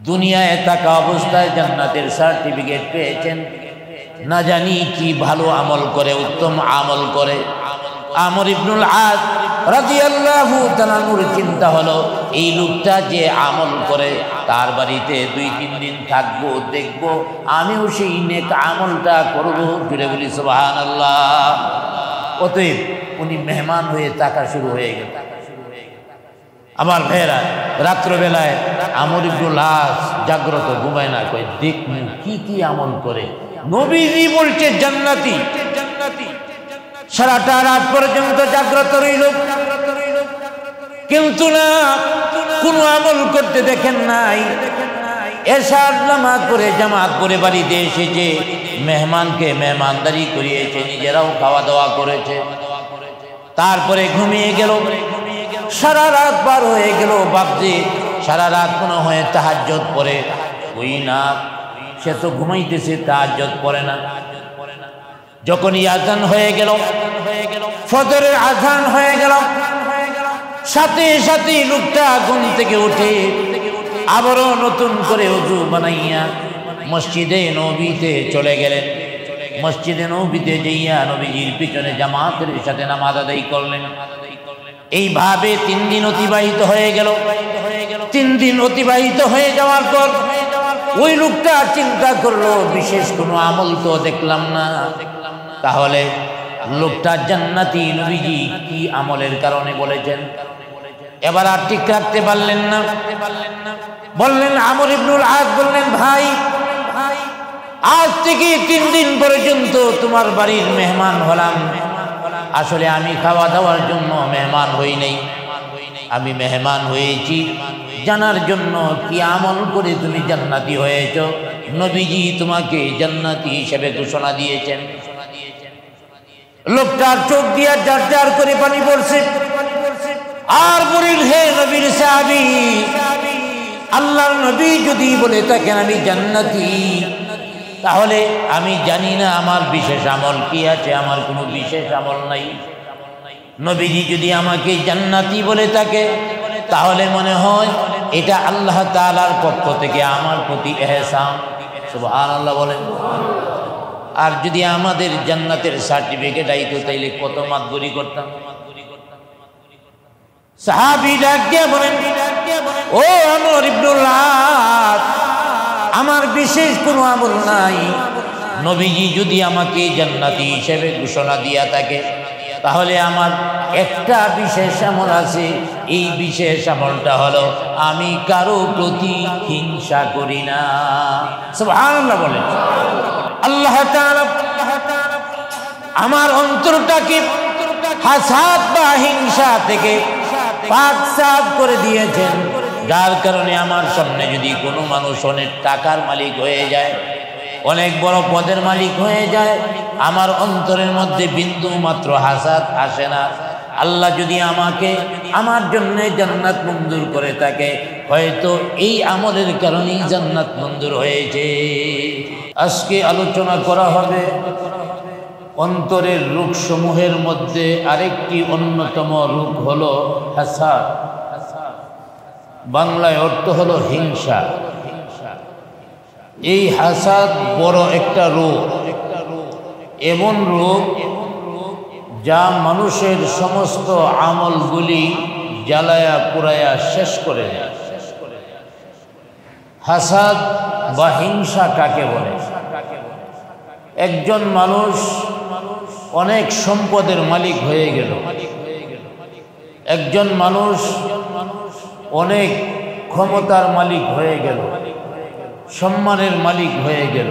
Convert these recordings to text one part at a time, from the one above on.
দুনিয়ায় থাকা অবস্থায় জান্নাতের সার্টিফিকেট পেয়েছেন, না জানি কি ভালো আমল করে, উত্তম আমল করে। আমর ইবনুল আস রাদিয়াল্লাহু তাআলা নূর চিন্তা হলো, এই লোকটা যে আমল করে তার বাড়িতে 2-3 দিন থাকবো, দেখবো আমিও সেই নেক আমলটা করবো। জুড়ে বলি সুবহানাল্লাহ। অতএব উনি মেহমান হয়ে থাকা শুরু হয়ে গেল। আমার ভাইয়েরা, রাত্রবেলায় আমর ইবনুল আস জাগ্রত, ঘুমায় না, কই দেখুন কি কি আমল করে। নবীজি বলছে জান্নাতি, সারাটা রাত পর্যন্ত জাগ্রত রইল, কিন্তু না কোনো আমল করতে দেখেন নাই। এশার নামাজ পড়ে জামাত পড়ে বাড়িতে এসেছে, মেহমানকে মেহমানদারি করিয়েছে, নিজেরাও খাওয়া দাওয়া করেছে, তারপরে ঘুমিয়ে গেল। সারা রাত পার হয়ে গেল, ভাবছে সারা রাত মনে হয় তাহাজ্জুদ পড়ে, ওই না, সে তো ঘুমাইতেছে, তাহাজ্জুদ পড়ে না। যখনই আজান হয়ে গেল, ফজরের আজান হয়ে গেল, সাথে সাথে লোকটা ঘুম থেকে উঠে আবারও নতুন করে ওযু বানাইয়া মসজিদে নববীতে চলে গেলেন। মসজিদে নববীতে যাইয়া নবীজির পিছনে জামাতের সাথে নামাজ আদায় করলেন। এইভাবে 3 দিন অতিবাহিত হয়ে গেল। 3 দিন অতিবাহিত হয়ে যাওয়ার পর ওই লোকটা চিন্তা করলো, বিশেষ কোনো আমল তো দেখলাম না, তাহলে লোকটা জান্নাতি নবীজি কি আমলের কারণে বলেছেন। এবার আর ঠিক রাখতে পারলেন না, বললেন আমর ইবনুল আস বললেন, ভাই আজ থেকে 3 দিন পর্যন্ত তোমার বাড়ির মেহমান হলাম। আসলে আমি খাওয়া দাওয়ার জন্য মেহমান হই নাই, আমি মেহমান হয়েছি জানার জন্য কি আমল করে তুমি জান্নাতি হয়েছ। নবীজি তোমাকে জান্নাতি হিসেবে ঘোষণা দিয়েছেন। লোকটার চোখ দিয়া জার জার করে পানি পড়ছে, আর বলিল, হে নবীর সাহাবী, আল্লাহর নবী যদি বলে থাকেন আমি জান্নাতি, তাহলে আমি জানি না আমার বিশেষ আমল কি আছে। আমার কোনো বিশেষ আমল নাই। নবীজি যদি আমাকে জান্নাতি বলে থাকে, তাহলে মনে হয় এটা আল্লাহ তাআলার পক্ষ থেকে আমার প্রতি ইহসান। সুবহানাল্লাহ বলেন। আর যদি আমাদের জান্নাতের সার্টিফিকেট আইতো, তাইলে কত মাতবরি করতাম। সাহাবী ডাক দিয়ে বলেন, ও আমর ইবনুল আস, আমার বিশেষ কোনো আমল নাই। নবীজি যদি আমাকে জান্নাতি হিসেবে ঘোষণা দিয়া থাকে, তাহলে আমার একটা বিশেষ আমল আছে। এই বিশেষ আমলটা হলো আমি কারো প্রতি হিংসা করি না। সুবহানাল্লাহ বলেন। আল্লাহ তাআলা আমার অন্তরটাকে হাসাদ বা হিংসা থেকে পাক সাফ করে দিয়েছেন, যার কারণে আমার সামনে যদি কোনো মানুষ অনেক টাকার মালিক হয়ে যায়, অনেক বড় পদের মালিক হয়ে যায়, আমার অন্তরের মধ্যে বিন্দু মাত্র হাসাদ আসে না। আল্লাহ যদি আমাকে আমার জন্য জান্নাত মঞ্জুর করে থাকে, হয়তো এই আমলের কারণেই জান্নাত মঞ্জুর হয়েছে। আজকে আলোচনা করা হবে অন্তরের রোগসমূহের মধ্যে আরেকটি অন্যতম রোগ হলো হাসাদ। বাংলায় অর্থ হলো হিংসা। এই হাসাদ বড় একটা রোগ, এমন রোগ যা মানুষের সমস্ত আমলগুলি জ্বালায়া পুরায়া শেষ করে দেয়। হাসাদ বা হিংসা কাকে বলে? একজন মানুষ অনেক সম্পদের মালিক হয়ে গেল, একজন মানুষ অনেক ক্ষমতার মালিক হয়ে গেল, সম্মানের মালিক হয়ে গেল,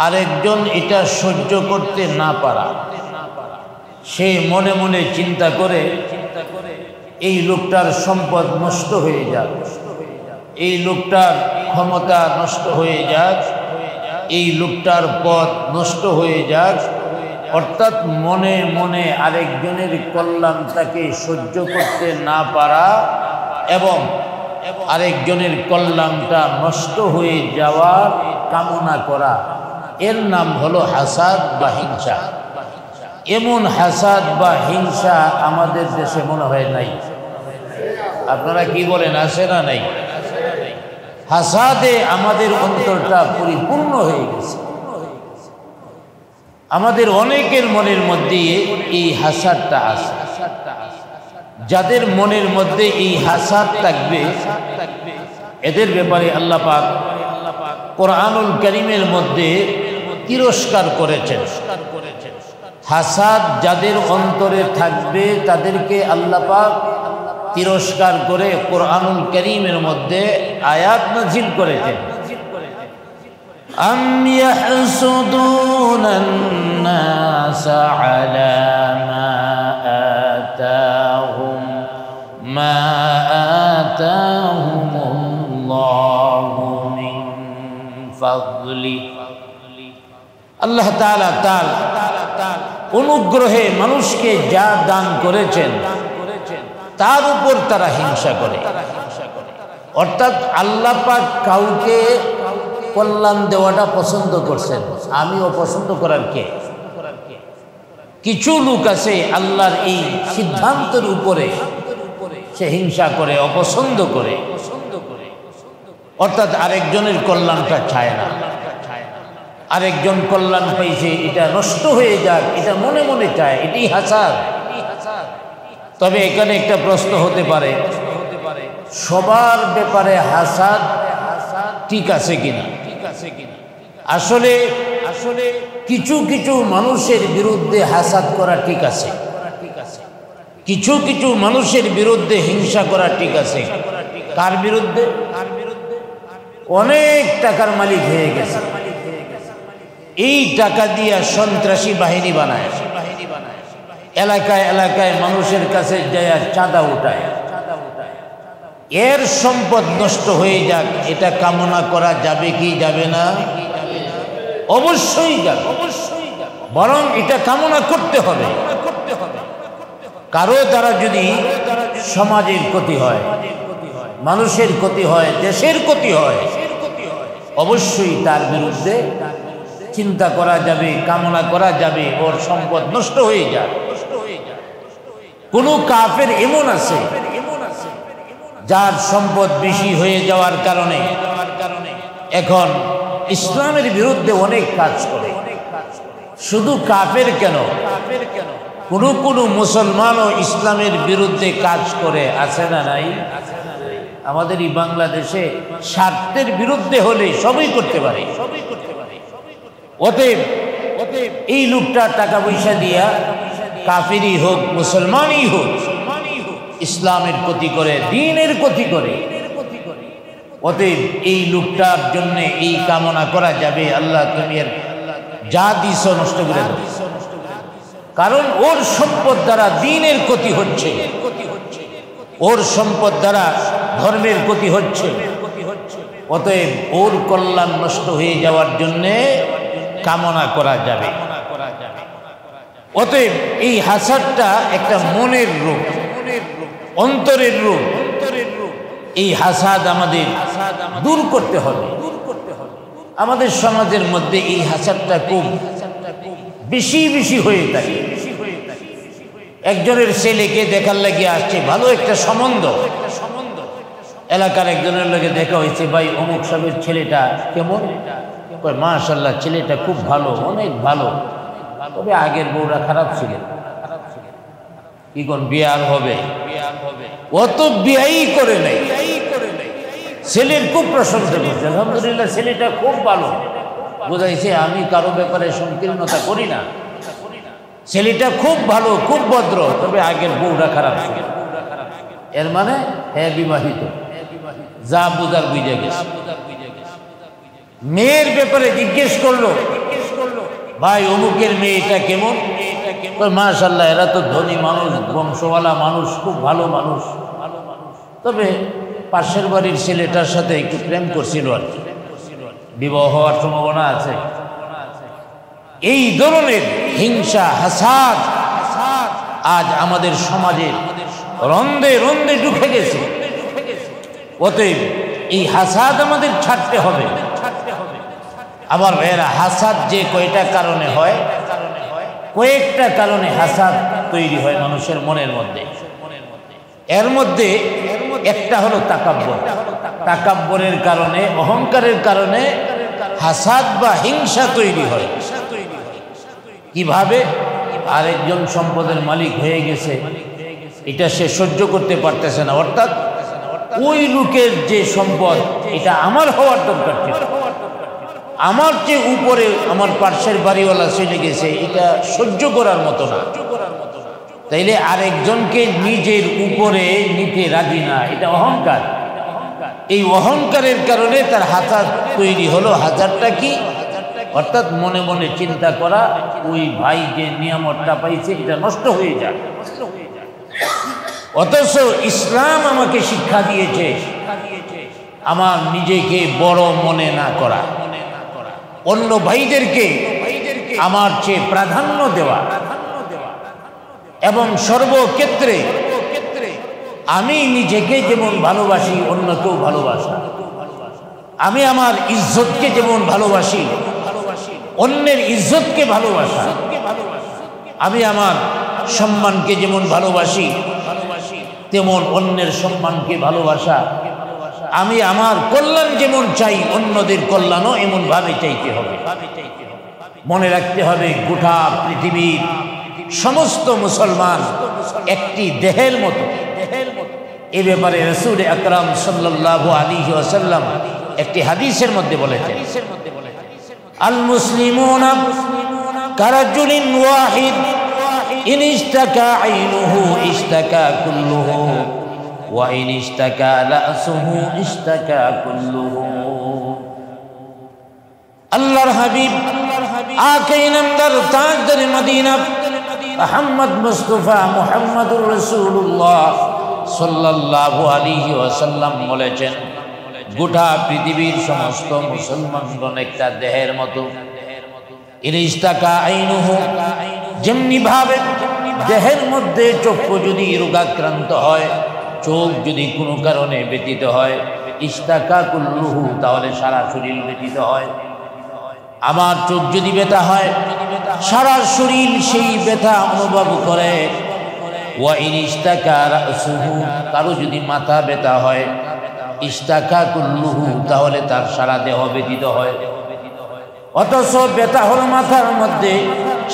আরেকজন এটা সহ্য করতে না পারা, সে মনে মনে চিন্তা করে এই লোকটার সম্পদ নষ্ট হয়ে যাক, এই লোকটার ক্ষমতা নষ্ট হয়ে যাক, এই লোকটার পথ নষ্ট হয়ে যাক। অর্থাৎ মনে মনে আরেকজনের কল্যাণটাকে সহ্য করতে না পারা এবং আরেকজনের কল্যাণটা নষ্ট হয়ে যাওয়ার কামনা করা, এর নাম হলো হাসাদ বা হিংসা। এমন হাসাদ বা হিংসা আমাদের দেশে মনে হয় নাই। আপনারা কি বলেন, আছে না নাই? হাসাদে আমাদের অন্তরটা পরিপূর্ণ হয়ে গেছে। আমাদের অনেকের মনের মধ্যে এই হাসাদটা আছে। যাদের মনের মধ্যে এই হাসাদ থাকবে এদের ব্যাপারে আল্লাহ পাক কোরআনুল কারীমের মধ্যে তিরস্কার করেছেন। হাসাদ যাদের অন্তরে থাকবে তাদেরকে আল্লাহ পাক তিরস্কার করে কোরআনুল কারীমের মধ্যে আয়াত নাযিল করেছেন। আম ইয়াহসুদুনান নাসা আলা মা আতাহুমুল্লাহু মিন ফাদলি। আল্লাহ তাআলা তার অনুগ্রহে মানুষকে যা দান করেছেন তার উপর তারা হিংসা করে। অর্থাৎ আল্লাহ পাক কাউকে কল্যাণ দেওয়াটা পছন্দ করছেন, আমিও পছন্দ করার কে? কিছু লোক আছে আল্লাহর এই সিদ্ধান্তের উপরে সে হিংসা করে, অপছন্দ করে, অর্থাৎ আরেকজনের কল্যাণটা চায় না। আরেকজন কল্যাণ পাইছে, এটা নষ্ট হয়ে যাক এটা মনে মনে চায়, এটাই হাসাদ। তবে এখানে একটা প্রশ্ন হতে পারে, সবার ব্যাপারে হাসাদ ঠিক আছে কিনা? আসলে কিছু কিছু মানুষের বিরুদ্ধে হাসাদ করা ঠিক আছে, কিছু কিছু মানুষের বিরুদ্ধে হিংসা করা ঠিক আছে। কার বিরুদ্ধে? অনেক টাকার মালিক হয়ে গেছে, এই টাকা দিয়ে সন্ত্রাসী বাহিনী বানায়, এলাকায় এলাকায় মানুষের কাছে যায় চাঁদা উঠায়। এর সম্পদ নষ্ট হয়ে যাক এটা কামনা করা যাবে কি যাবে না? অবশ্যই যাবে, বরং এটা কামনা করতে হবে। কারো দ্বারা যদি সমাজের ক্ষতি হয়, মানুষের ক্ষতি হয়, দেশের ক্ষতি হয়, অবশ্যই তার বিরুদ্ধে চিন্তা করা যাবে, কামনা করা যাবে ওর সম্পদ নষ্ট হয়ে যায়। কোন কাফের এমন আছে যার সম্পদ বেশি হয়ে যাওয়ার কারণে এখন ইসলামের বিরুদ্ধে অনেক কাজ করে। শুধু কাফের কেন, কোন মুসলমানও ইসলামের বিরুদ্ধে কাজ করে, আছে না নাই? আমাদের এই বাংলাদেশে স্বার্থের বিরুদ্ধে হলে সবই করতে পারে। অতএব এই লোকটা টাকা পয়সা দিয়া কাফিরই হোক মুসলমানই হোক ইসলামের ক্ষতি করে, দ্বীনের ক্ষতি করে। অতএব এই লোকটার জন্য এই কামনা করা যাবে, আল্লাহ তুমি এর যা দিছ নষ্ট করে দাও, কারণ ওর সম্পদ দ্বারা দ্বীনের ক্ষতি হচ্ছে, ওর সম্পদ দ্বারা ধর্মের ক্ষতি হচ্ছে। অতএব ওর কল্যাণ নষ্ট হয়ে যাওয়ার জন্যে কামনা করা যাবে। অতএব এই হাসাদটা একটা মনের রূপ, অন্তরের রূপ। এই হাসাদ আমাদের দূর করতে হবে। আমাদের সমাজের মধ্যে এই হাসাদটা খুব বেশি বেশি হয়ে থাকে। একজনের ছেলেকে দেখার লাগিয়ে আসছে, ভালো একটা সম্বন্ধ, এলাকার একজনের লগে দেখা হয়েছে, ভাই অমুক সাহেবের ছেলেটা কেমন? মাশাআল্লাহ ছেলেটা খুব ভালো, অনেক ভালো, তবে আগের বউরা খারাপ ছিল। কি কোন বিয়ে আর হবে? ও তো বিয়েই করে নাই, ছেলের খুব প্রশংসা করছে, আলহামদুলিল্লাহ ছেলেটা খুব ভালো। বোঝাইছে আমি কারো ব্যাপারে সংকীর্ণতা করি না, ছেলেটা খুব ভালো, খুব ভদ্র, তবে আগের বউরা খারাপ ছিল। এর মানে হ্যাঁ বিবাহিত, যা বুঝার বুঝে গেছে। মেয়ের ব্যাপারে জিজ্ঞেস করলো, ভাই অমুকের মেয়েটা কেমন? মাশাআল্লাহ এরা তো ধনী মানুষ, বংশওয়ালা মানুষ, খুব ভালো মানুষ, তবে পাশের বাড়ির ছেলেটার সাথে একটু প্রেম করছিল আর কি, বিবাহ হওয়ার সম্ভাবনা আছে। এই ধরনের হিংসা হাসাদ আজ আমাদের সমাজে রন্ধে রন্ধে ঢুকে গেছে। অতএব এই হাসাদ আমাদের ছাড়তে হবে। আবার এরা হাসাদ যে কয়টা কারণে হয়, কয়েকটা কারণে হাসাদ তৈরি হয় মানুষের মনের মধ্যে। এর মধ্যে একটা হলো তাকাব্বুর। তাকাব্বুরের কারণে, অহংকারের কারণে হাসাদ বা হিংসা তৈরি হয়। কিভাবে? আরেকজন সম্পদের মালিক হয়ে গেছে, এটা সে সহ্য করতে পারতেছে না, অর্থাৎ ওই লোকের যে সম্পদ এটা আমার হওয়ার দরকার ছিল, আমার যে উপরে আমার পার্শ্বের বাড়িওয়ালা চলে গেছে, এটা সহ্য করার মতো না। তাইলে আরেকজনকে নিজের উপরে নিতে রাজি না, এটা অহংকার। এই অহংকারের কারণে তার হাসাদ তৈরি হলো। হাসাদটা কি? অর্থাৎ মনে মনে চিন্তা করা, ওই ভাই যে নিয়ামতটা পাইছে এটা নষ্ট হয়ে যায়। অথচ ইসলাম আমাকে শিক্ষা দিয়েছে আমার নিজেকে বড় মনে না করা, অন্য ভাইদেরকে আমার চেয়ে প্রাধান্য দেওয়া, এবং সর্বক্ষেত্রে আমি নিজেকে যেমন ভালোবাসি অন্যকেও ভালোবাসা, আমি আমার ইজ্জতকে যেমন ভালোবাসি অন্যের ইজ্জতকে ভালোবাসা, আমি আমার সম্মানকে যেমন ভালোবাসি তেমন অন্যের সম্মানকে ভালোবাসা, আমি আমার কল্যাণ যেমন চাই অন্যদের কল্যাণও এমন ভাবে চাইতে হবে। মনে রাখতে হবে গোটা পৃথিবীর সমস্ত মুসলমান একটি দেহের মতো। এ ব্যাপারে রাসূল আকরাম সাল্লাল্লাহু আলাইহি ওয়াসাল্লাম একটি হাদিসের মধ্যে বলেছেন, আল মুসলিমুনা কারাজুলিন ওয়াহিদ ইন ইশতাকা আইনুহু ইশতাকা কুল্লুহু ওয়া ইন ইশতাকা রাসুহু ইশতাকা কুল্লুহু। আল্লাহর হাবিব আকে ইনামদার তাজদার মদিনা মুহাম্মদ মুস্তাফা মুহাম্মদুর রাসূলুল্লাহ সাল্লাল্লাহু আলাইহি ওয়াসাল্লাম বলেছেন, গোটা পৃথিবীর সমস্ত মুসলমানগণ একটা দেহের মতো। ইলিস্তাকা আইনুহু, যেমনি ভাবে দেহের মধ্যে চক্ষু যদি রোগাক্রান্ত হয়, চোখ যদি কোনো কারণে ব্যথিত হয়, ইস্তাকা কুল্লুহু, তাহলে সারা শরীর ব্যথিত হয়। আমার চোখ যদি ব্যথা হয়, সারা শরীর সেই ব্যথা অনুভব করে। ওয়া ইন ইস্তাকা রাসুহু, কারো যদি মাথা ব্যথা হয়, ইস্তাকা কুল্লুহু, তাহলে তার সারা দেহ ব্যথিত হয়। অথচ ব্যথা হল মাথার মধ্যে,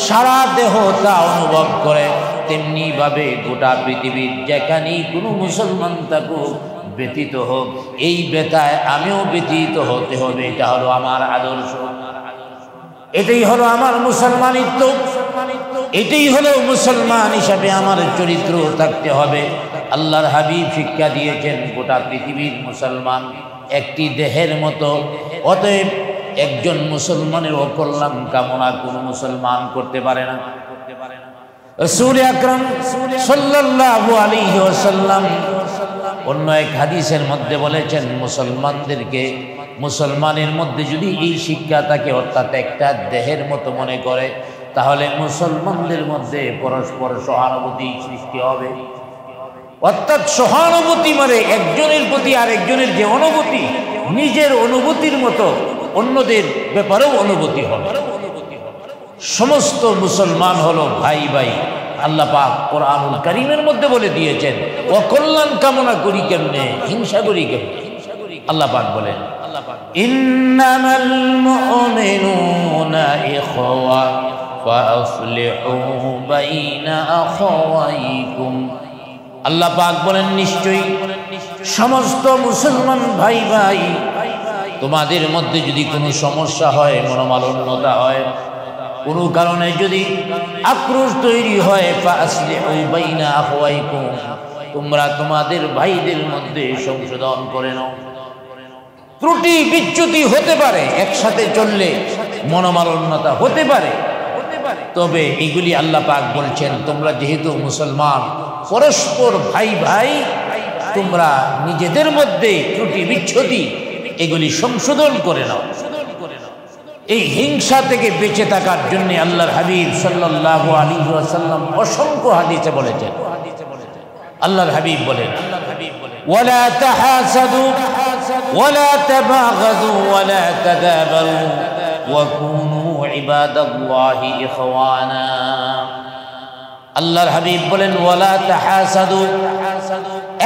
সারা দেহ তা অনুভব করে। তেমনি ভাবে গোটা পৃথিবীর যেখানেই কোনো মুসলমান থাকুক, ব্যথিত হোক, এই ব্যথায় আমিও ব্যথিত হতে হবে। এটা হলো আমার আদর্শ, এটাই হলো আমার মুসলমানিত্ব, এটাই হলো মুসলমান হিসাবে আমার চরিত্র থাকতে হবে। আল্লাহর হাবিব শিক্ষা দিয়েছেন গোটা পৃথিবীর মুসলমান একটি দেহের মতো। অতএব একজন মুসলমানের অকল্যাণ কামনা কোন মুসলমান করতে পারে না। রাসূল আকরাম সাল্লাল্লাহু আলাইহি ওয়াসাল্লাম অন্য এক হাদিসের মধ্যে বলেছেন, মুসলমানদেরকে, মুসলমানের মধ্যে যদি এই শিক্ষা থাকে, অর্থাৎ একটা দেহের মতো মনে করে, তাহলে মুসলমানদের মধ্যে পরস্পর সহানুভূতি সৃষ্টি হবে। অর্থাৎ সহানুভূতি মানে একজনের প্রতি আরেকজনের যে অনুভূতি, নিজের অনুভূতির মতো অন্যদের ব্যাপারেও অনুভূতি হবে। সমস্ত মুসলমান হলো ভাই ভাই। আল্লাহ পাক কোরআনুল কারীমের মধ্যে বলে দিয়েছেন, অকল্যাণ কামনা করি কেমনে, হিংসা করি কেমনে। আল্লাহ পাক বলেন, ইন্নামাল মুমিনুনা ইখওয়া ফাসলিহু বাইনা আখাওয়াইকুম। আল্লাহ পাক বলেন, নিশ্চয়ই সমস্ত মুসলমান ভাই ভাই, তোমাদের মধ্যে যদি কোনো সমস্যা হয়, মনোমালিন্যতা হয়, কোনো কারণে যদি আক্রোশ তৈরি হয়, ফাসলিহু বাইনা আখাওয়াইকুম, তোমরা তোমাদের ভাইদের মধ্যে সংশোধন করে নাও। ত্রুটি বিচ্যুতি হতে পারে, একসাথে চললে মনোমালিন্যতা হতে পারে, তবে এগুলি আল্লাহ পাক বলছেন, তোমরা যেহেতু মুসলমান, পরস্পর ভাই ভাই, তোমরা নিজেদের মধ্যে ত্রুটি বিচ্ছুতি এগুলি সংশোধন করে নাও। এই হিংসা থেকে বেঁচে থাকার জন্য আল্লাহর হাবিব সাল্লাল্লাহু আলাইহি ওয়াসাল্লাম অসংখ্য হাদিসে বলেছেন। আল্লাহর হাবিব বলেন, ওয়ালা তাহাসাদু ওয়ালা তাবাগাদু ওয়ালা তাদাবারু ওয়া কুনু ইবাদাল্লাহি ইখওয়ানা। আল্লাহর হাবিব বলেন, ওয়ালা তাহাসাদু,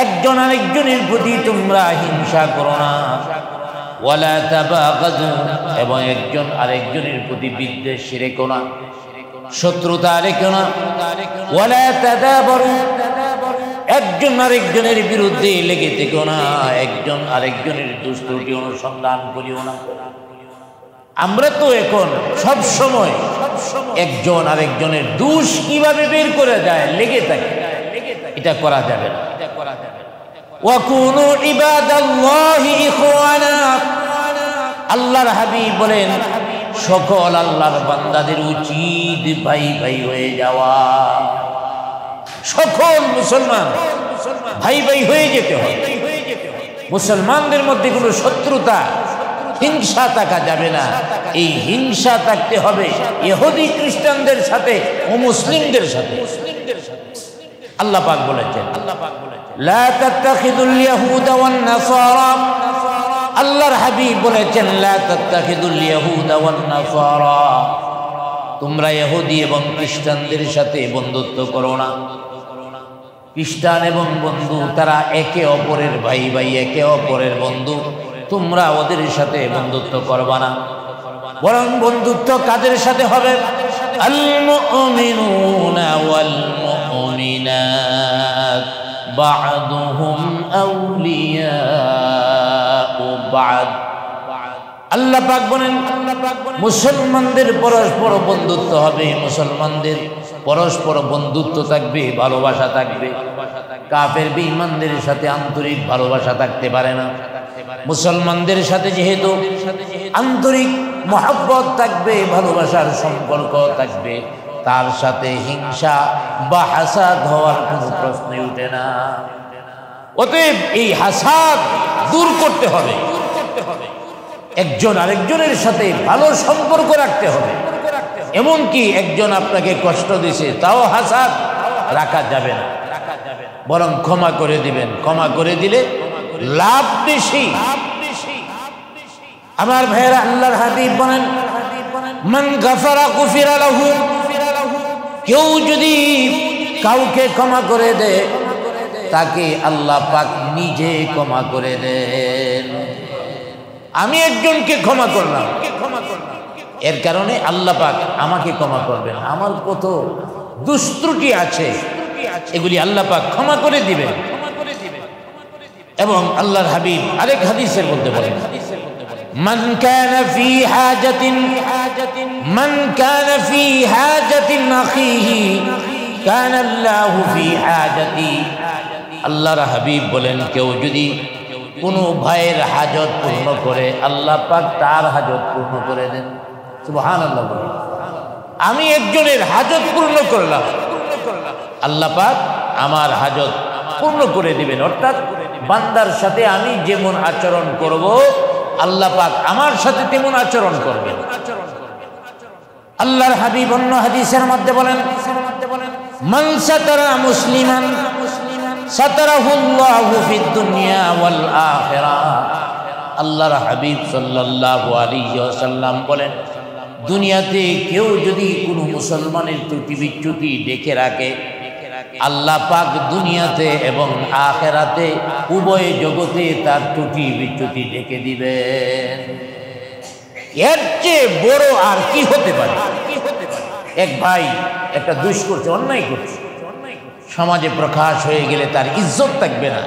একজন আরেকজনের প্রতি তোমরা হিংসা করো না। ওয়ালা তাবাগাদু, এবং একজন আরেকজনের প্রতি বিদ্বেষ রেখো না, শত্রুতা রেখো না। ওয়ালা তাদাবারু, একজন আরেকজনের বিরুদ্ধে লেগে থেকো না, একজন আরেকজনের দোষ ত্রুটি অনুসন্ধান করিও না। আমরা তো এখন সব সময় একজন আরেকজনের দোষ কিভাবে বের করে যায় লেগে থাকে, এটা করা যাবে না। ওয়াকুনু ইবাদাল্লাহি ইখওয়ানা, আল্লাহর হাবিব বলেন সকল আল্লাহর বান্দাদের উচিত ভাই ভাই হয়ে যাওয়া। সকল মুসলমান ভাই ভাই হয়ে যেতে হবে। মুসলমানদের মধ্যে কোনো শত্রুতা হিংসা থাকা যাবে না। এই হিংসা থাকতে হবে ইহুদি খ্রিস্টানদের সাথে ও মুসলিমদের সাথে। আল্লাহ পাক বলেছেন লা তাত্তাখিদুল ইয়াহুদা ওয়ান নাসারা, আল্লাহর হাবিব বলেছেন লা তাত্তাখিদুল ইয়াহুদা ওয়ান নাসারা, তোমরা ইহুদি এবং খ্রিস্টানদের সাথে বন্ধুত্ব করো না। খ্রিস্টান এবং বন্ধু তারা একে অপরের ভাই ভাই, একে অপরের বন্ধু, তোমরা ওদের সাথে বন্ধুত্ব করবা না। বরং বন্ধুত্ব কাদের সাথে হবে? আল মুমিনুনা ওয়াল মুমিনাত বা'দুহুম আউলিয়াউ বা'দ। আল্লাহ পাক বলেন মুসলমানদের পরস্পর বন্ধুত্ব হবে, মুসলমানদের পরস্পর বন্ধুত্ব থাকবে, ভালোবাসা থাকবে। কাফের বেঈমানদের সাথে আন্তরিক ভালোবাসা থাকতে পারে না। মুসলমানদের সাথে যেহেতু আন্তরিক মহব্বত থাকবে, ভালোবাসার সম্পর্ক থাকবে, তার সাথে হিংসা বা হাসাদ হওয়ার কোনো প্রশ্নই উঠে না। অতএব এই হাসাদ দূর করতে হবে, একজন আরেকজনের সাথে ভালো সম্পর্ক রাখতে হবে। এমনকি একজন আপনাকে কষ্ট দিছে তাও হাসাদ রাখা যাবে না, বরং ক্ষমা করে দিবেন। ক্ষমা করে দিলে লাভ বেশি। আমার ভাইয়েরা, আল্লাহর হাবিব বলেন মান গাফারা গুফিরা লাহু, কেউ যদি কাউকে ক্ষমা করে দেয় তাকে আল্লাহ পাক নিজে ক্ষমা করে দেন। আমি একজনকে ক্ষমা করলাম, এর কারণে আল্লাহ পাক আমাকে ক্ষমা করবেন। আমার কত দুষ্ত্রুটি আছে, এগুলি আল্লাহ পাক ক্ষমা করে দিবেন। এবং আল্লাহর হাবিব আরেক হাদিসের মধ্যে বলেন মান কানা ফি হাজাতিন আখিহি কানা আল্লাহু ফি হাজাতি। আল্লাহর হাবিব বলেন কেউ যদি কোনো ভাইয়ের হাজত পূর্ণ করে আল্লাহ পাক তার হাজত পূর্ণ করে দেন। সুবহানাল্লাহ। বলেন আমি একজনের হাজত পূর্ণ করলাম, আল্লাহ পাক আমার হাজত পূর্ণ করে দিবেন। অর্থাৎ বান্দার সাথে আমি যেমন আচরণ করব আল্লাহ পাক আমার সাথে তেমন আচরণ করবেন। আল্লাহর হাবিব অন্য হাদিসের মধ্যে বলেন মান সাতারা মুসলিমান সাতারাহুল্লাহু ফিদ দুনিয়া ওয়াল আখিরাহ। আল্লাহর হাবিব সাল্লাল্লাহু আলাইহি ওয়াসাল্লাম বলেন দুনিয়াতে কেউ যদি কোনো মুসলমানের ত্রুটি বিচ্যুতি দেখে রাখে আল্লাহ পাক দুনিয়াতে এবং আখিরাতে উভয় জগতে তার ত্রুটি বিচ্যুতি ডেকে দিবেন। এর চেয়ে বড় আর কি হতে পারে? এক ভাই একটা দোষ করছে, অন্যায় করছে, সমাজে প্রকাশ হয়ে গেলে তার ইজ্জত থাকবে না।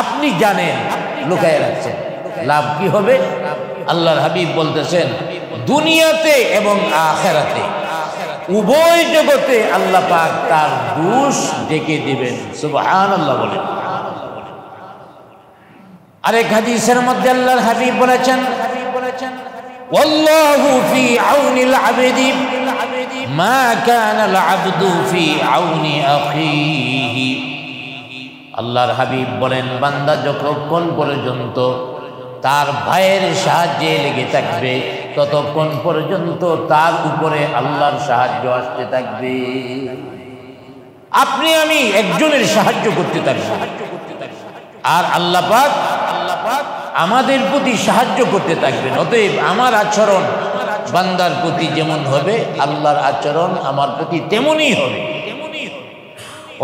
আপনি জানেন, লুকায় রাখছেন, লাভ কি হবে? আল্লাহর হাবিব বলতেছেন দুনিয়াতে এবং আখিরাতে উভয় জগতে আল্লাহ পাক তার দোষ ডেকে দিবেন। সুবহানাল্লাহ। বলেন আরেক হাদিসের মধ্যে আল্লাহর হাবিব বলেছেন ওয়াল্লাহু ফি আউনিল আবদি মা কানাল আবদু ফি আউনি আখিহি। আল্লাহর হাবিব বলেন বান্দা যতক্ষণ পর্যন্ত তার ভাইয়ের সাহায্যে লেগে থাকবে ততক্ষণ পর্যন্ত তার উপরে আল্লাহর সাহায্য আসতে থাকবে। আপনি আমি একজনের সাহায্য করতে থাকব আর আল্লাহ পাক আমাদের প্রতি সাহায্য করতে থাকবেন। অতএব আমার আচরণ বান্দার প্রতি যেমন হবে আল্লাহর আচরণ আমার প্রতি তেমনই হবে।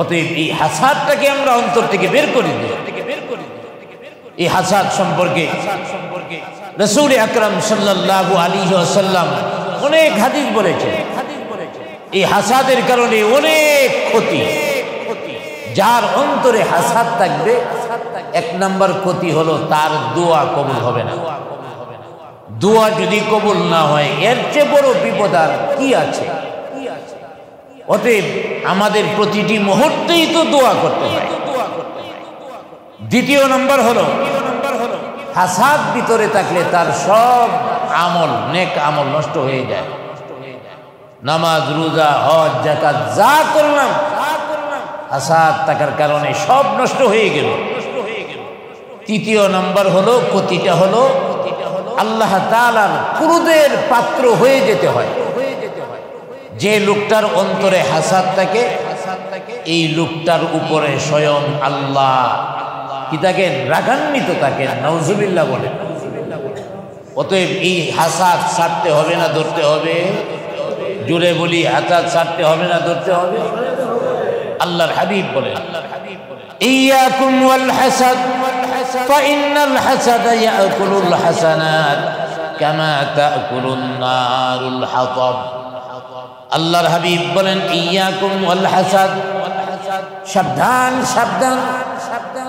অতএব এই হাসাদটাকে আমরা অন্তর থেকে বের করে দিই। এই হাসাদ সম্পর্কে রাসূল আকরাম সাল্লাল্লাহু আলাইহি ওয়াসাল্লাম অনেক হাদিস বলেছেন। এই হাসাদের কারণে অনেক ক্ষতি। যার অন্তরে হাসাদ থাকবে, এক নাম্বার ক্ষতি হলো তার দোয়া কবুল হবে না। দোয়া যদি কবুল না হয়, এর চেয়ে বড় বিপদ আর কি আছে? অতএব আমাদের প্রতিটি মুহূর্তেই তো দোয়া করতে হয়। দ্বিতীয় নাম্বার হলো হাসাদ ভিতরে থাকলে তার সব আমল, নেক আমল নষ্ট হয়ে যায়। নামাজ, রোজা, হজ, যাকাত যা করলাম, হাসাদ থাকার কারণে সব নষ্ট হয়ে গেল। তৃতীয় নাম্বার হলো ক্ষতিটা হলো আল্লাহ তাআলার ক্রোধের পাত্র হয়ে যেতে হয়। যে লোকটার অন্তরে হাসাদ থাকে, এই লোকটার উপরে স্বয়ং আল্লাহ কি থাকেন? রাগান্বিত থাকেন। নাউজুবিল্লাহ বলেন। অতএব এই হাসাদ ছাড়তে হবে না ধরতে হবে? জোরে বলি, হাসাদ ছাড়তে হবে না ধরতে হবে? আল্লাহর হাবিব বলেন, ইয়াকুম ওয়াল হাসাদ ফাইন্নাল হাসাদা ইয়াকুলুল হাসানাত কামা তাকুলুন নারুল হাতাব। আল্লাহর হাবিব বলেন, ইয়াকুম ওয়াল হাসাদ, সাবধান সাবধান,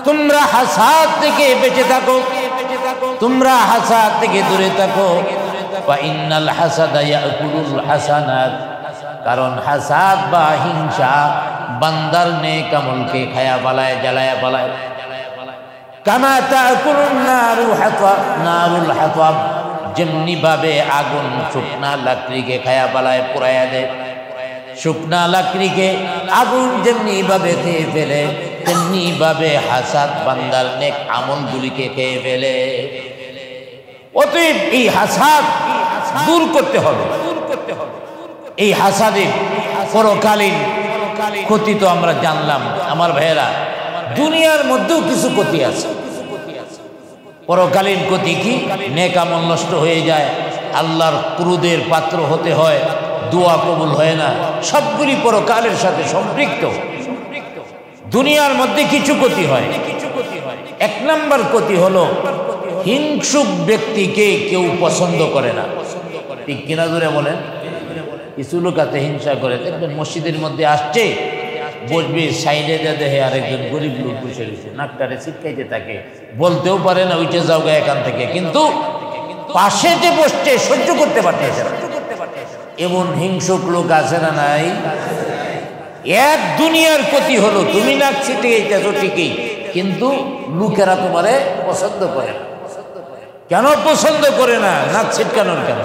তোমরা হাসাদ থেকে বেঁচে থাকো, তোমরা হাসাদ থেকে দূরে থাকো। ফাইন্নাল হাসাদা ইয়াকুলুল হাসানাত, কারণ হাসাদ বা হিংসা বান্দার নেক আমলকে খায়া পালায়, জ্বালায়া পালায়। কামা তাকুলুন নারুল হাতাব, যেমনি ভাবে আগুন শুকনা লাকড়িকে খায়া পালায়, পুরাইয়া দেয়। শুকনা লাকড়িকে আগুন যেমনি ভাবে খেয়ে ফেলে, তেমনি ভাবে হাসাদ বান্দার নেক আমলগুলিকে খেয়ে ফেলে। অতএব এই হাসাদ দূর করতে হবে। এই হাসাদের পরকালীন ক্ষতি তো আমরা জানলাম। আমার ভাইয়েরা, দুনিয়ার মধ্যেও কিছু ক্ষতি আছে। পরকালীন ক্ষতি কি? নেক আমল নষ্ট হয়ে যায়, আল্লাহর ক্রোধের পাত্র হতে হয়, দোয়া কবুল হয় না। সবগুলি পরকালের সাথে সম্পৃক্ত। দুনিয়ার মধ্যে কিছু ক্ষতি হয়। এক নাম্বার ক্ষতি হলো হিংসুক ব্যক্তিকে কেউ পছন্দ করে না। ঠিক কিনা জোরে বলেন? কিছু লোক আছে হিংসা করে। দেখবেন মসজিদের মধ্যে আসছে, বসবে, সাইডে দেখে আরেকজন গরিব লোক বসে রয়েছে, নাকটারে ছিটকাইতে থাকে, বলতেও পারে না উঠে যাও গা এখান থেকে, কিন্তু পাশে যে বসছে সহ্য করতে পারতেছে না। এমন হিংসুক লোক আছে না নাই? এক দুনিয়ার ক্ষতি হলো তুমি নাক ছিটকাইতেছো ঠিকই, কিন্তু লোকেরা তোমারে পছন্দ করে না। কেন পছন্দ করে না? নাক ছিটকানোর কেন?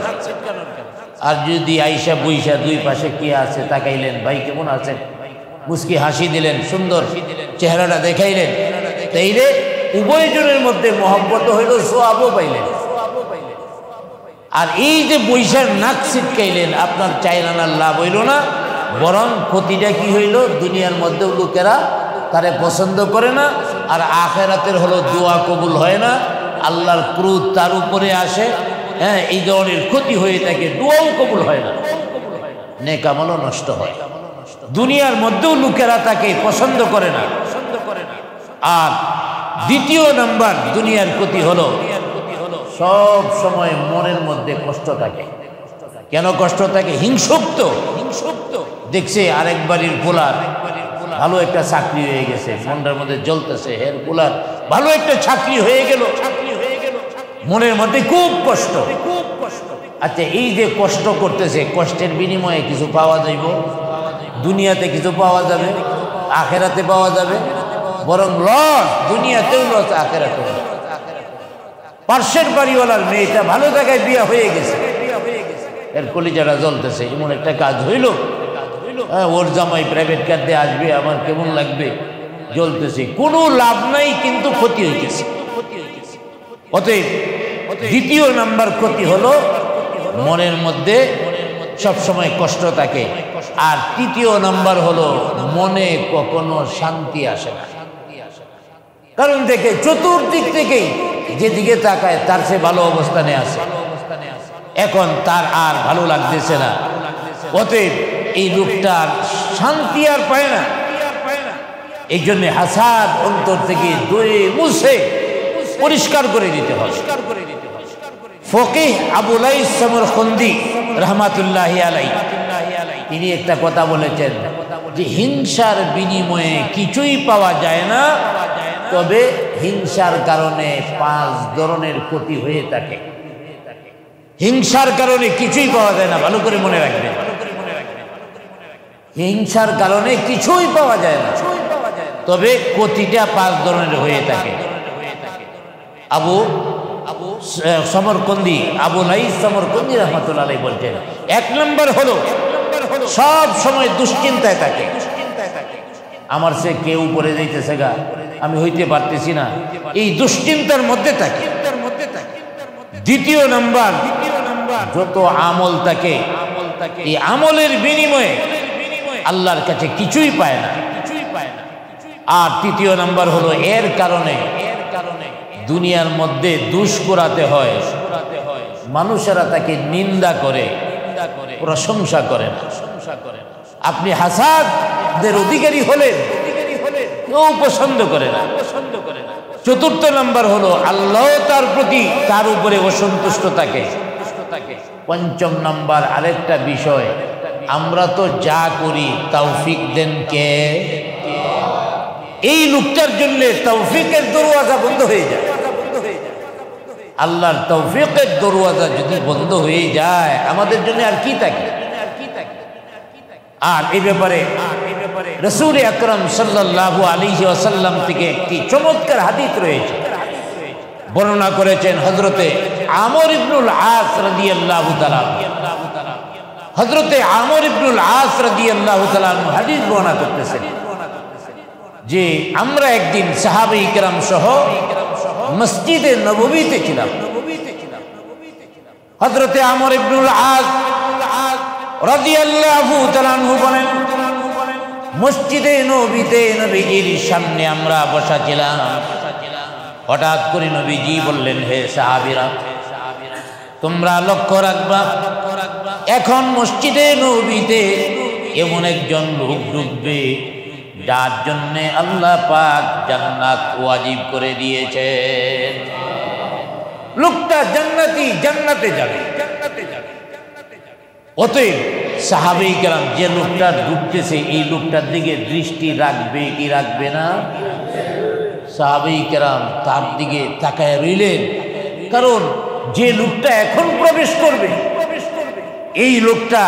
আর যদি আইসা বইসা দুই পাশে কে আছে তাকাইলেন, ভাই কেমন আছেন, মুস্কি হাসি দিলেন, সুন্দর চেহারাটা দেখাইলেন, তাইলে উভয়জনের মধ্যে মহব্বত হইল, সোয়াবও পাইলেন। আর এই যে বৈশার নাক ছিটকাইলেন, আপনার চাইরানার লাভ হইল না, বরং ক্ষতিটা কি হইল? দুনিয়ার মধ্যেও লোকেরা তারে পছন্দ করে না, আর আখেরাতের হলো দোয়া কবুল হয় না, আল্লাহর ক্রোধ তার উপরে আসে। হ্যাঁ, এই ধরনের ক্ষতি হয়ে থাকে, দোয়াও কবুল হয় না, নেক আমলও নষ্ট হয়। দুনিয়ার মধ্যেও লোকেরা তাকে পছন্দ করে না। আর দ্বিতীয় নাম্বার দুনিয়ার ক্ষতি হলো সব সময় মনের মধ্যে কষ্ট থাকে। কেন কষ্ট থাকে? হিংসুক তো। দেখছে আরেক বাড়ির পোলার ভালো একটা চাকরি হয়ে গেছে, মনটার মধ্যে জ্বলতেছে, হের পোলার ভালো একটা চাকরি হয়ে গেল, মনের মধ্যে খুব কষ্ট। আচ্ছা, এই যে কষ্ট করতেছে, কষ্টের বিনিময়ে কিছু পাওয়া যাইব? দুনিয়াতে কিছু পাওয়া যাবে, আখেরাতে পাওয়া যাবে? বরং লস, দুনিয়াতেও লস, আখেরাতেও লস। পার্শ্বের বাড়িওয়ালার মেয়েটা ভালো জায়গায় বিয়া হয়ে গেছে, এর কলিজাটা জ্বলতেছে, এমন একটা কাজ হইল, ওর জামাই প্রাইভেট কার দিয়ে আসবে, আমার কেমন লাগবে, জ্বলতেছে, কোনো লাভ নাই, কিন্তু ক্ষতি হইতেছে। অতএব দ্বিতীয় নাম্বার ক্ষতি হলো মনের মধ্যে সবসময় কষ্ট থাকে। আর তৃতীয় নাম্বার হলো মনে কখনো শান্তি আসে না। কারণ দেখে চতুর্দিক থেকেই যেদিকে তাকায় তার সে ভালো অবস্থানে আছে, এখন তার আর ভালো লাগতেছে না। অতএব এই লোকটার শান্তি আর পায় না। এই জন্য হাসাদ অন্তর থেকে ধুয়ে মুছে পরিষ্কার করে দিতে হবে। ফকিহ আবু লাইস সমরকন্দি রহমাতুল্লাহি আলাইহি তিনি একটা কথা বলেছেন যে হিংসার বিনিময়ে কিছুই পাওয়া যায় না, তবে হিংসার কারণে 5 ধরনের ক্ষতি হয়ে থাকে। হিংসার কারণে কিছুই পাওয়া যায় না, ভালো করে মনে রাখবেন। হিংসার কারণে কিছুই পাওয়া যায় না, তবে ক্ষতিটা 5 ধরনের হয়ে থাকে। আবু সমরকন্দি আবু লাইস সমরকন্দি রহমাতুল্লাহ আলাইহি বলছেন 1 নম্বর হলো সব সময় দুশ্চিন্তায় থাকে। আমার সে কেউ উপরে যাইতেছে গা, আমি হইতে পারতেছি না, এই দুশ্চিন্তার মধ্যে থাকে। দ্বিতীয় নাম্বার, যত আমল থাকে এই আমলের বিনিময়ে আল্লাহর কাছে কিছুই পায় না। আর তৃতীয় নাম্বার হলো এর কারণে দুনিয়ার মধ্যে দুষ্করাতে হয়, মানুষেরা তাকে নিন্দা করে, প্রশংসা করে না। আপনি হাসাদের অধিকারী হলেন, কেউ পছন্দ করে না। চতুর্থ নাম্বার হলো আল্লাহ তার প্রতি তার উপরে অসন্তুষ্ট থাকে। পঞ্চম নাম্বার আরেকটা বিষয়, আমরা তো যা করি তৌফিক দেন কে? এই লোকটার জন্য তৌফিকের দরওয়াজা বন্ধ হয়ে যায়। আল্লাহর তৌফিকের দরওয়াজা যদি বন্ধ হয়ে যায় আমাদের জন্য আর কি থাকে? আর এই ব্যাপারে রাসূল আকরাম সাল্লাল্লাহু আলাইহি ওয়াসাল্লাম থেকে একটি চমৎকার হাদিস রয়েছে, বর্ণনা করেছেন হযরতে আমর ইবনুল আস রাদিয়াল্লাহু তাআলা। হযরতে আমর ইবনুল আস রাদিয়াল্লাহু তাআলা হাদিস বর্ণনা করতেছেন যে আমরা একদিন সাহাবায়ে কেরাম সহ মসজিদে নববীতে ছিলাম। হযরতে আমর ইবনুল আস রাদিয়াল্লাহু তাআলা বলেন, মসজিদে নবীতে নবীজির সামনে আমরা বসা ছিলাম। হঠাৎ করে নবীজি বললেন, হে সাহাবীরা, তোমরা লক্ষ্য রাখবা, এখন মসজিদে নবীতে এমন একজন লোক ঢুকবে যার জন্য আল্লাহ পাক জান্নাত ওয়াজিব করে দিয়েছেন। লোকটা জান্নাতি, জান্নাতে যাবে। অতএব সাহাবায়ে কেরাম যে লোকটা ঢুকতেছে এই লোকটার দিকে দৃষ্টি রাখবে কি রাখবে না? সাহাবায়ে কেরাম তার দিকে তাকায় রইলেন, কারণ যে লোকটা এখন প্রবেশ করবে এই লোকটা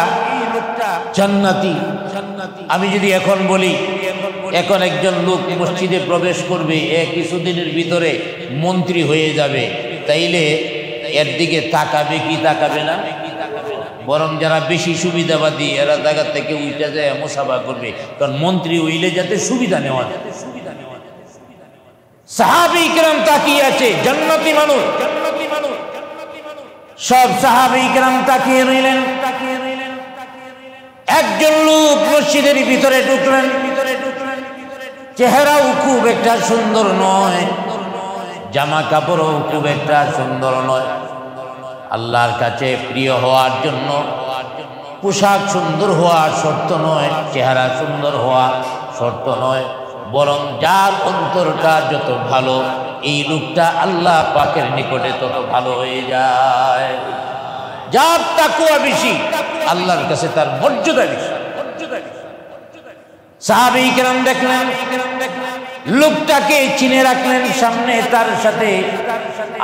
জান্নাতি। আমি যদি এখন বলি এখন একজন লোক মসজিদে প্রবেশ করবে, কিছুদিনের ভিতরে মন্ত্রী হয়ে যাবে, তাইলে এর দিকে তাকাবে কি তাকাবে না? বরং যারা বেশি সুবিধাবাদী এরা জায়গা থেকে উঠে যায় মুসাফা করবে, কারণ মন্ত্রী হইলে যাতে সুবিধা নেওয়া যায়। সাহাবায়ে কেরাম তাকিয়ে আছে, জান্নাতি মানুষ, সব সাহাবায়ে কেরাম তাকিয়ে রইলেন। একজন লোক মসজিদের ভিতরে ঢুকলেন, চেহারাও খুব একটা সুন্দর নয়, জামা কাপড়ও খুব একটা সুন্দর নয়। আল্লাহর কাছে প্রিয় হওয়ার জন্য পোশাক সুন্দর হওয়া শর্ত নয়, চেহারা সুন্দর হওয়া শর্ত নয়, বরং যার অন্তরটা যত ভালো এই লোকটা আল্লাহ পাকের নিকটে তত ভালো হয়ে যায়। যার তাকওয়া বেশি আল্লাহর কাছে তার মর্যাদা বেশি। সাহাবায়ে কেরাম দেখলেন লোকটাকে চিনে রাখলেন সামনে, তার সাথে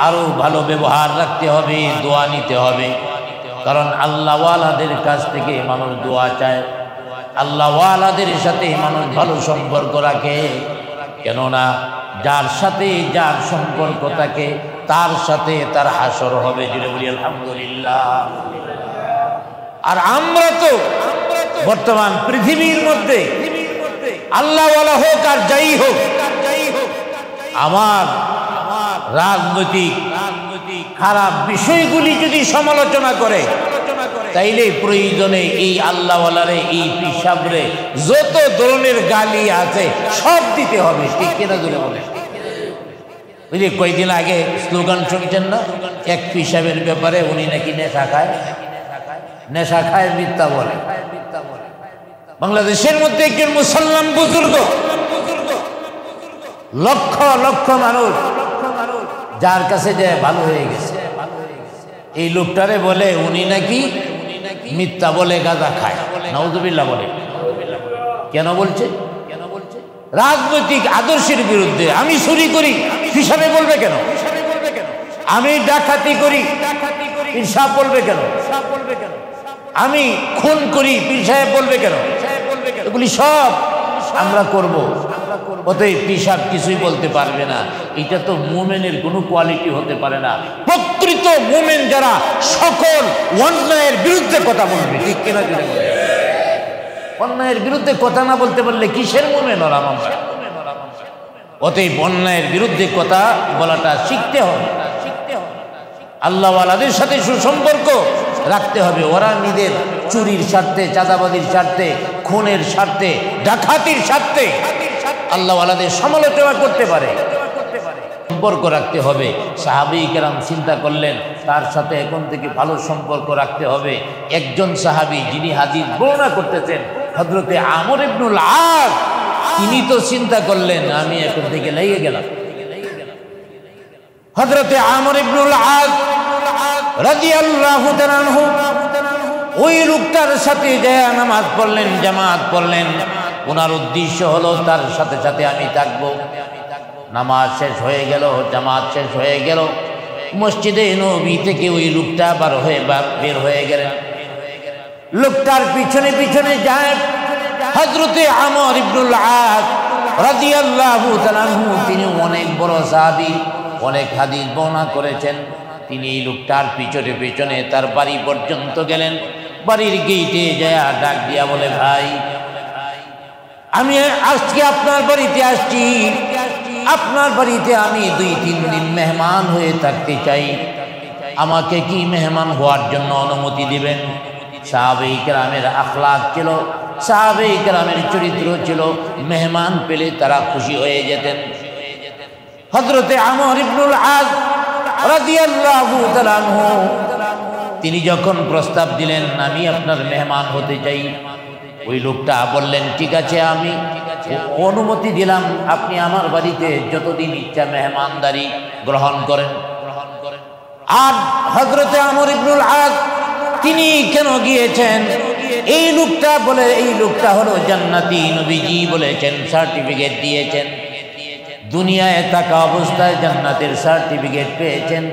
আরো ভালো ব্যবহার রাখতে হবে, দোয়া নিতে হবে, কারণ আল্লাহওয়ালাদের কাছ থেকে মানুষ দোয়া চায়, আল্লাহওয়ালাদের সাথে মানুষ ভালো সম্পর্ক রাখে। কেননা যার সাথে যার সম্পর্ক থাকে তার সাথে তার হাসর হবে। জুড়ে বলি আলহামদুলিল্লাহ। আর আমরা তো বর্তমান পৃথিবীর মধ্যে আল্লাহওয়ালা হোক আর যাই হোক, আমার রাজনৈতিক খারাপ বিষয়গুলি যদি সমালোচনা করে তাইলে প্রয়োজনে এই আল্লাহওয়ালারে এই পিসাবরে যত ধরনের গালি আছে সব দিতে হবে। ঠিক কিনা জুড়ে বলে? ওই যে কয়েকদিন আগে স্লোগান শুনছেন না, এক পিসাবের ব্যাপারে, উনি নাকি নেশা খায়, নেশা খায় মিথ্যা বলে। বাংলাদেশের মধ্যে একজন মুসলমান বুজুর্গ লক্ষ লক্ষ মানুষ যার কাছে যে ভালো হয়ে গেছে, এই লোকটারে বলে উনি নাকি মিথ্যা বলে গাঁজা খায়, নাউযুবিল্লাহ বলে। কেন বলছে? রাজনৈতিক আদর্শের বিরুদ্ধে। আমি চুরি করি, হিসাবে বলবে কেন? আমি ডাকাতি করি, পীর সাহেব বলবে কেন? আমি খুন করি, পীর সাহেব বলবে কেন? এগুলি সব আমরা করব, অতএব পীর সাহেব কিছুই বলতে পারবে না। এটা তো মুমিনের কোনো কোয়ালিটি হতে পারে না। প্রকৃত মুমিন যারা সকল অন্যায়ের বিরুদ্ধে কথা বলবে, ঠিক কিনা? জুড়ে বলে অন্যায়ের বিরুদ্ধে কথা না বলতে পারলে কিসের মুমিন হলাম আমরা? অতএব অন্যায়ের বিরুদ্ধে কথা বলাটা শিখতে হবে। আল্লাহওয়ালাদের সাথে সুসম্পর্ক রাখতে হবে। ওরা নিজের চুরির স্বার্থে, চাঁদাবাদির স্বার্থে, খুনের স্বার্থে, ডাকাতির স্বার্থে আল্লাহওয়ালাদের সমালোচনা করতে পারে। সম্পর্ক রাখতে হবে। সাহাবী কেরাম চিন্তা করলেন তার সাথে এখন থেকে ভালো সম্পর্ক রাখতে হবে। একজন সাহাবী যিনি হাদিস বর্ণনা করতেছেন, হযরতে আমর ইবনুল আস, তিনি তো চিন্তা করলেন আমি এখন থেকে লেগে গেলাম। হযরতে আমর ইবনুল আস রাদিয়াল্লাহু তাআলা আনহু ওই লোকটার সাথে যায় নামাজ পড়লেন, জামাত পড়লেন। ওনার উদ্দেশ্য হলো তার সাথে সাথে আমি থাকবো। নামাজ শেষ হয়ে গেল, জামাত শেষ হয়ে গেল, মসজিদে নবী থেকে ওই লোকটা বের হয়ে গেলেন। লোকটার পিছনে পিছনে যায় হযরতে আমর ইবনুল আস রাদিয়াল্লাহু তাআলা আনহু। তিনি অনেক বড় সাহাবী, অনেক হাদিস বর্ণনা করেছেন। তিনি এই লোকটার পিছনে পিছনে তার বাড়ি পর্যন্ত গেলেন। বাড়ির গেটে যায় ডাক দিয়া বলে, ভাই আমি আজকে আপনার বাড়িতে আসছি, আপনার বাড়িতে আমি 2-3 দিন মেহমান হয়ে থাকতে চাই, আমাকে কি মেহমান হওয়ার জন্য অনুমতি দিবেন? সাহাবায়ে কেরামের আখলাক ছিল, সাহাবায়ে কেরামের চরিত্র ছিল, মেহমান পেলে তারা খুশি হয়ে যেতেন। হযরতে আমর ইবনুল আস রাদিয়াল্লাহু তাআলা আনহু তিনি যখন প্রস্তাব দিলেন আমি আপনার মেহমান হতে চাই, ওই লোকটা বললেন ঠিক আছে আমি অনুমতি দিলাম, আপনি আমার বাড়িতে যতদিন ইচ্ছা মেহমানদারি গ্রহণ করেন। আর হযরতে আমর ইবনুল আস তিনি কেন গিয়েছেন? এই লোকটা বলে, এই লোকটা হলো জান্নাতি, নবীজি বলেছেন, সার্টিফিকেট দিয়েছেন, দুনিয়ায় থাকা অবস্থায় জান্নাতের সার্টিফিকেট পেয়েছেন।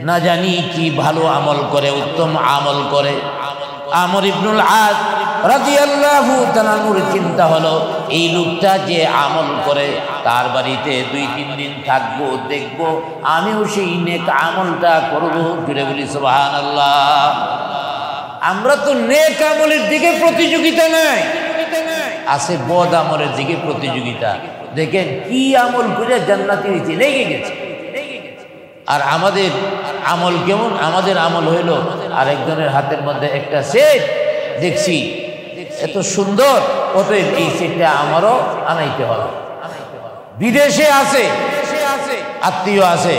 না জানি কি ভালো আমল করে, উত্তম আমল করে। আমর ইবনুল আস রাদিয়াল্লাহু তাআলা নূর চিন্তা হলো এই লোকটা যে আমল করে তার বাড়িতে 2-3 দিন থাকবো, দেখবো আমিও সেই নেক আমলটা করবো। জুড়ে বলি সুবহানাল্লাহ। আমরা তো নেক আমলের দিকে প্রতিযোগিতা নাই, আছে বদ আমলের দিকে প্রতিযোগিতা। দেখেন কি আমল করে জান্নাতি হয়েছে, লেগে গেছে। আর আমাদের আমল কেমন? আমাদের আমল হইল আরেকজনের হাতের মধ্যে একটা সেট দেখছি এত সুন্দর, অতএব এই সেটটা আমারও আনাইতে হবে। বিদেশে আছে আত্মীয় আছে,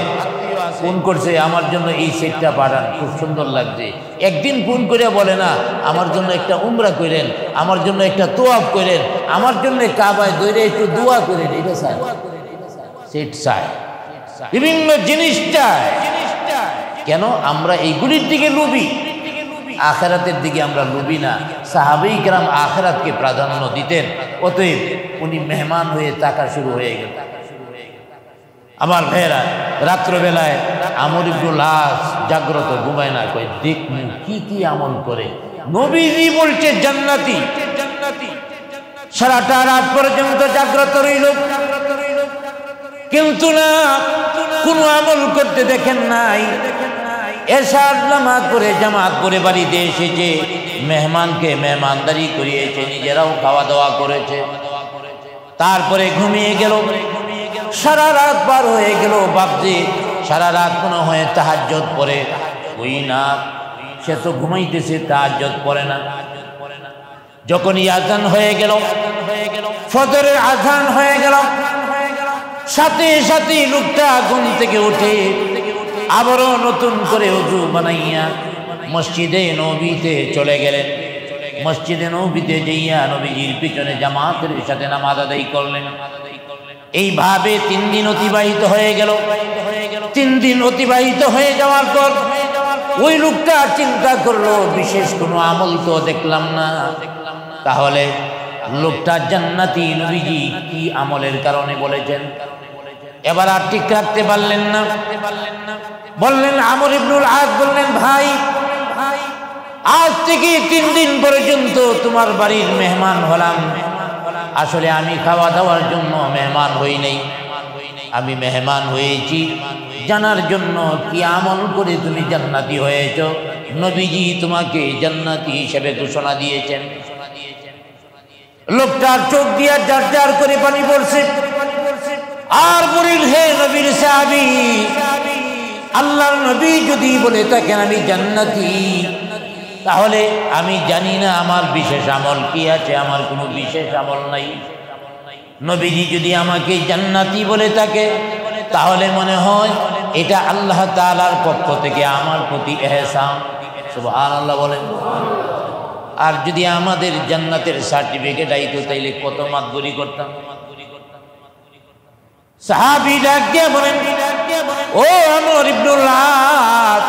ফোন করছে আমার জন্য এই সেটটা পাঠান, খুব সুন্দর লাগছে। একদিন ফোন করে বলে না আমার জন্য একটা উমরা করেন, আমার জন্য একটা তোয়াফ করেন, আমার জন্য কাবায় দৌড়ে একটু দোয়া করেন। এটা চায়, সেট চায়, বিভিন্ন জিনিস চায়। কেন? আমরা এইগুলির দিকে লোভী, আখিরাতের দিকে আমরা লোভী না। সাহাবায়ে কেরাম আখিরাতকে প্রাধান্য দিতেন, অতএব উনি মেহমান হয়ে থাকা শুরু হয়ে গেল। আমার ভাইয়েরা, রাত্রবেলায় আমর ইবনুল আস জাগ্রত, ঘুমায় না, কই দেখুন কি কি আমল করে। নবীজি বলছে জান্নাতি, সারাটা রাত পর্যন্ত জাগ্রত রইল, কিন্তু না কোনো আমল করতে দেখেন নাই। এশার নামাজ পড়ে জামাত পড়ে বাড়িতে এসেছে, মেহমানকে মেহমানদারি করিয়েছে, নিজেরাও খাওয়া দাওয়া করেছে, তারপরে ঘুমিয়ে গেল। সারা রাত পার হয়ে গেল, ভাবছে সারা রাত মনে হয় তাহাজ্জুদ পড়ে, ওই না, সে তো ঘুমাইতেছে, তাহাজ্জুদ পড়ে না। যখনই আযান হয়ে গেল, ফজরের আযান হয়ে গেল, সাথে সাথে লোকটা ঘুম থেকে উঠে আবারও নতুন করে ওযু বানাইয়া মসজিদে নববীতে চলে গেলেন। মসজিদে নববীতে যাইয়া নবীজির পিছনে জামাতের সাথে নামাজ আদায় করলেন। এইভাবে 3 দিন অতিবাহিত হয়ে গেল। 3 দিন অতিবাহিত হয়ে যাওয়ার পর ওই লোকটা চিন্তা করলো বিশেষ কোনো আমল তো দেখলাম না, তাহলে লোকটা জান্নাতি নবীজি কি আমলের কারণে বলেছেন। এবার আর ঠিক রাখতে পারলেন না, বললেন আমর ইবনুল আস বললেন, ভাই আজ থেকে 3 দিন পর্যন্ত তোমার বাড়ির মেহমান হলাম। আসলে আমি খাওয়া দাওয়ার জন্য মেহমান হই নাই, আমি মেহমান হয়েছি জানার জন্য কি আমল করে তুমি জান্নাতি হয়েছ। নবীজি তোমাকে জান্নাতি হিসেবে ঘোষণা দিয়েছেন। লোকটার চোখ দিয়া জার জার করে পানি পড়ছে, আর বলিল, হে নবীর সাহাবী, আল্লাহর নবী যদি বলে থাকেন আমি জান্নাতি, তাহলে আমি জানি না আমার বিশেষ আমল কি আছে। আমার কোনো বিশেষ আমল নাই। নবীজি যদি আমাকে জান্নাতি বলে থাকে, তাহলে মনে হয় এটা আল্লাহ তাআলার পক্ষ থেকে আমার প্রতি ইহসান। সুবহানাল্লাহ বলেন। আর যদি আমাদের জান্নাতের সার্টিফিকেট আইতো, তাইলে কত মাতবরি করতাম। সাহাবী ডাক দিয়ে বলেন, ও আমর ইবনুল আস,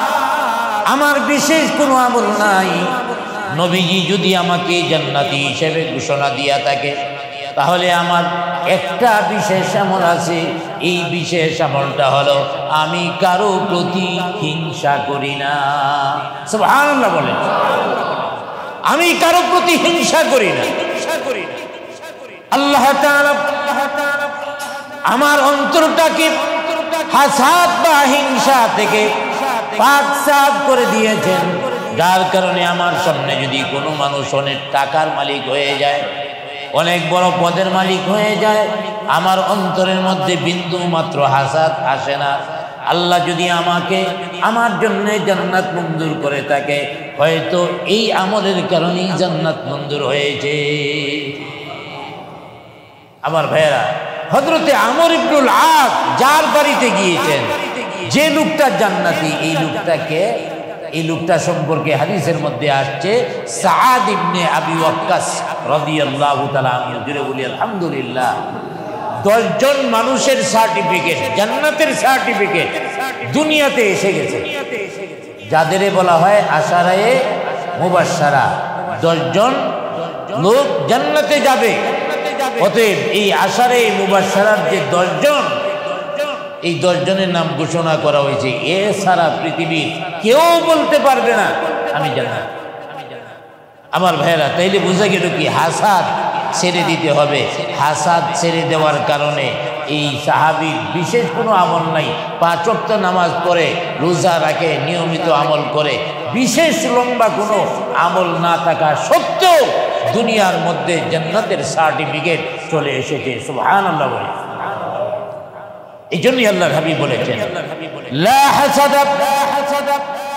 আমার বিশেষ কোনো আমল নাই। নবীজি যদি আমাকে জান্নাতি হিসেবে ঘোষণা দিয়া থাকে, তাহলে আমার একটা বিশেষ আমল আছে। এই বিশেষ আমলটা হলো আমি কারো প্রতি হিংসা করি না। সুবহানাল্লাহ বলেন। আমি কারো প্রতি হিংসা করি না। আল্লাহ তাআলা আমার অন্তরটাকে হাসাদ বা হিংসা থেকে পাক সাফ করে দিয়েছেন, যার কারণে আমার সামনে যদি কোনো মানুষ অনেক টাকার মালিক হয়ে যায়, অনেক বড় পদের মালিক হয়ে যায়, আমার অন্তরের মধ্যে বিন্দু মাত্র হাসাদ আসে না। আল্লাহ যদি আমাকে আমার জন্য জান্নাত মঞ্জুর করে থাকে, হয়তো এই আমলের কারণেই জান্নাত মঞ্জুর হয়েছে। আমার ভাইয়েরা, হযরতে আমর ইবনুল আস যার বাড়িতে গিয়েছেন, যে লোকটা জান্নাতি, এই লোকটা সম্পর্কে হাদিসের মধ্যে আসছে সাআদ ইবনে আবি ওয়াক্কাস রাদিয়াল্লাহু তাআলা আনহু। জুড়ে বলি আলহামদুলিল্লাহ। 10 জন মানুষের সার্টিফিকেট, জান্নাতের সার্টিফিকেট দুনিয়াতে এসে গেছে, যাদের বলা হয় আশারায়ে মুবাশশারা। 10 জন লোক জান্নাতে যাবে। অতএব এই আশারায়ে মুবাশশারার যে 10 জন, এই 10 জনের নাম ঘোষণা করা হয়েছে। এ সারা পৃথিবীর কেউ বলতে পারবে না আমি জান্নাত। আমার ভাইয়েরা, তাইলে বুঝা গেল কি হাসাদ ছেড়ে দিতে হবে। হাসাদ ছেড়ে দেওয়ার কারণে এই সাহাবীর বিশেষ কোনো আমল নাই। 5 ওয়াক্ত নামাজ পড়ে, রোজা রাখে, নিয়মিত আমল করে, বিশেষ লম্বা কোনো আমল না থাকা সত্ত্বেও দুনিয়ার মধ্যে জান্নাতের সার্টিফিকেট চলে এসেছে। সুবহানাল্লাহ বলে। এই জন্যই আল্লাহর হাবিব বলেছেন, লা হাসাদা,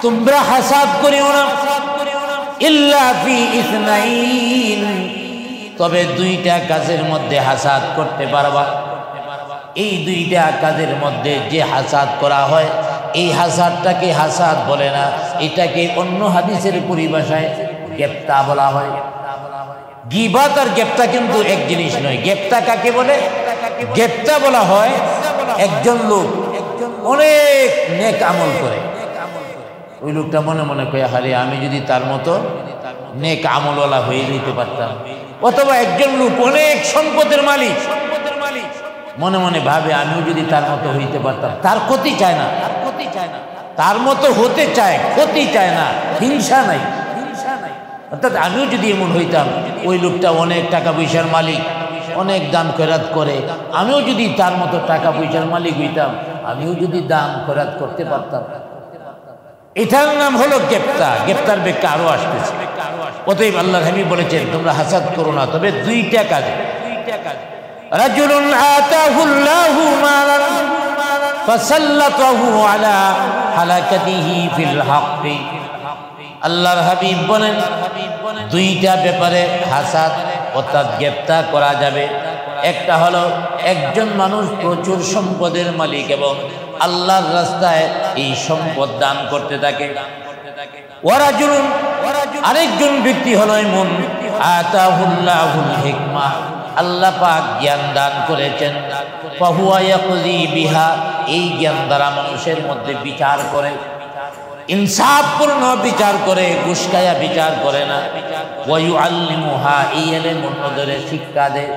তোমরা হাসাদ করিও না, ইল্লা ফি ইসনাইন, তবে 2টা কাজের মধ্যে হাসাদ করতে পারবা। এই 2টা কাজের মধ্যে যে হাসাদ করা হয়, এই হাসাদটাকে হাসাদ বলে না, এটাকে অন্য হাদিসের পরিভাষায় গেপ্তা বলা হয়। গীবাত আর গেপ্তা কিন্তু এক জিনিস নয়। গেপ্তা কাকে বলে? গেপ্তা বলা হয় একজন লোক অনেক নেক আমল করে, ওই লোকটা মনে মনে কয়ে, হারে আমি যদি তার মতো নেক আমলওয়ালা হয়ে যেতে পারতাম। অথবা একজন লোক অনেক সম্পদের মালিক, মনে মনে ভাবে আমিও যদি তার মতো হইতে পারতাম। তার ক্ষতি চায় না, তার মতো হতে চায়, ক্ষতি চায় না, হিংসা নাই। অর্থাৎ আমিও যদি এমন হইতাম, ওই লোকটা অনেক টাকা পয়সার মালিক, অনেক দান খয়রাত করে, আমিও যদি তার মতো টাকা পয়সার মালিক হইতাম, আমিও যদি দান খয়রাত করতে পারতাম। এটার নাম হলো গেপ্তা। গেপ্তার ব্যাখ্যা আরো আসতেছে। অতএব আল্লাহর হাবিব বলেছেন, তোমরা হাসাদ করো না, তবে 2টা কাজে। রাজুলুন আতাহুল্লাহু মালান ফাসাল্লাতাহু আলা হালাকাতিহি ফিল হক। আল্লাহর হাবিব বলেন, 2টা ব্যাপারে হাসাদ অর্থাৎ গেপ্তা করা যাবে। একটা হলো একজন মানুষ প্রচুর সম্পদের মালিক এবং আল্লাহর রাস্তায় এই সম্পদ দান করতে থাকে। ওয়ারাজুলুন, আরেকজন ব্যক্তি হলো এমন আতাহুল্লাহুল হিকমা, আল্লাহ পাক জ্ঞান দান করেছেন, ফাহুয়া ইয়াকযী বিহা, এই জ্ঞান দ্বারা মানুষের মধ্যে বিচার করে, ইনসাফপূর্ণ বিচার করে, ঘুষখায়া বিচার করে না। ওয়া ইউআল্লিমুহা, এই এলেম অন্যদের শিক্ষা দেয়।